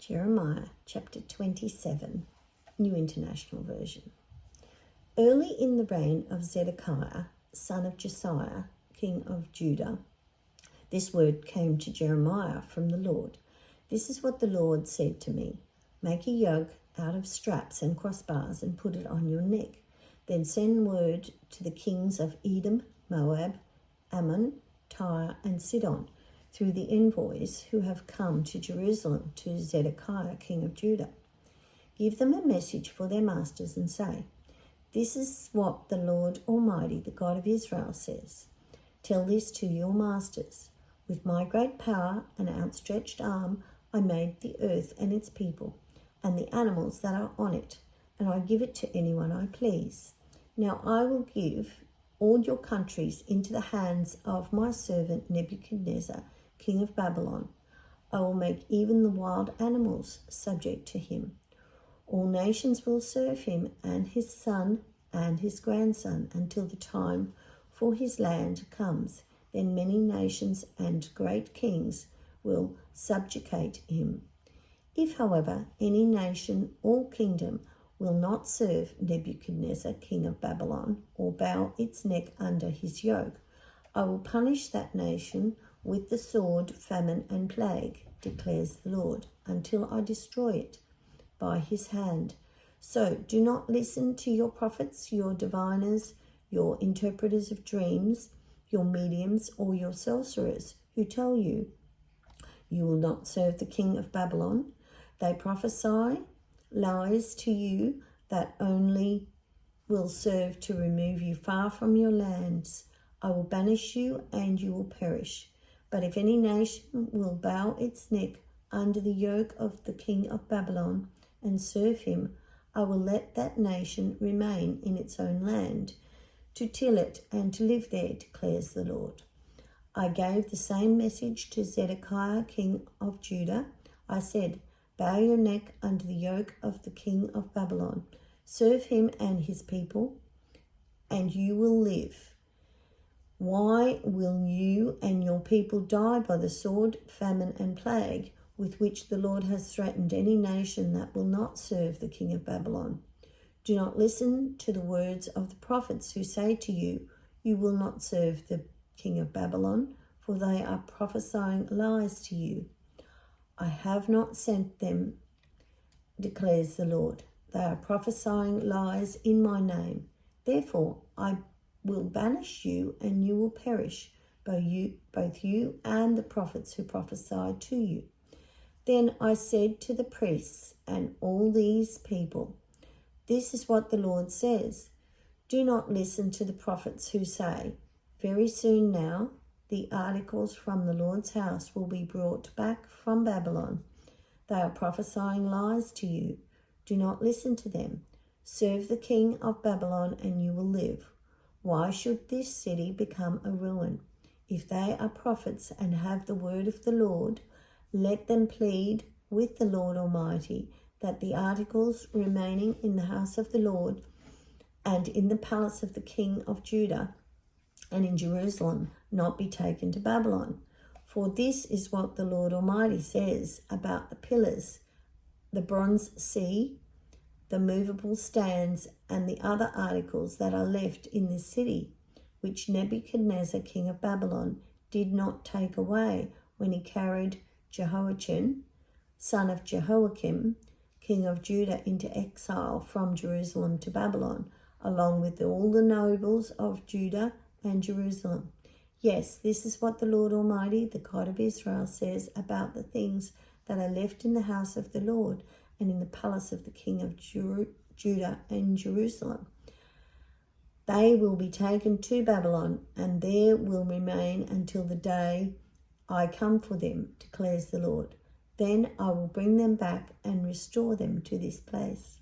Jeremiah chapter 27, New International Version. Early in the reign of Zedekiah, son of Josiah, king of Judah, this word came to Jeremiah from the Lord. This is what the Lord said to me. Make a yoke out of straps and crossbars and put it on your neck. Then send word to the kings of Edom, Moab, Ammon, Tyre, and Sidon, through the envoys who have come to Jerusalem to Zedekiah, king of Judah. Give them a message for their masters and say, this is what the Lord Almighty, the God of Israel, says. Tell this to your masters. With my great power and outstretched arm, I made the earth and its people, and the animals that are on it, and I give it to anyone I please. Now I will give all your countries into the hands of my servant Nebuchadnezzar, king of Babylon. I will make even the wild animals subject to him. All nations will serve him and his son and his grandson until the time for his land comes. Then many nations and great kings will subjugate him. If, however, any nation or kingdom will not serve Nebuchadnezzar, king of Babylon, or bow its neck under his yoke, I will punish that nation with the sword, famine, and plague, declares the Lord, until I destroy it by his hand. So do not listen to your prophets, your diviners, your interpreters of dreams, your mediums, or your sorcerers, who tell you, you will not serve the king of Babylon. They prophesy lies to you that only will serve to remove you far from your lands. I will banish you and you will perish. But if any nation will bow its neck under the yoke of the king of Babylon and serve him, I will let that nation remain in its own land, to till it and to live there, declares the Lord. I gave the same message to Zedekiah, king of Judah. I said, bow your neck under the yoke of the king of Babylon. Serve him and his people, and you will live. Why will you and your people die by the sword, famine, and plague with which the Lord has threatened any nation that will not serve the king of Babylon? Do not listen to the words of the prophets who say to you, you will not serve the king of Babylon, for they are prophesying lies to you. I have not sent them, declares the Lord. They are prophesying lies in my name. Therefore, I will banish you and you will perish, both you and the prophets who prophesy to you. Then I said to the priests and all these people, this is what the Lord says. Do not listen to the prophets who say, very soon now, the articles from the Lord's house will be brought back from Babylon. They are prophesying lies to you. Do not listen to them. Serve the king of Babylon and you will live. Why should this city become a ruin? If they are prophets and have the word of the Lord, let them plead with the Lord Almighty that the articles remaining in the house of the Lord and in the palace of the king of Judah and in Jerusalem not be taken to Babylon. For this is what the Lord Almighty says about the pillars, the bronze sea, the movable stands, and the other articles that are left in this city, which Nebuchadnezzar, king of Babylon, did not take away when he carried Jehoiachin, son of Jehoiakim, king of Judah, into exile from Jerusalem to Babylon, along with all the nobles of Judah and Jerusalem. Yes, this is what the Lord Almighty, the God of Israel, says about the things that are left in the house of the Lord and in the palace of the king of Judah and Jerusalem. They will be taken to Babylon, and there will remain until the day I come for them, declares the Lord. Then I will bring them back and restore them to this place.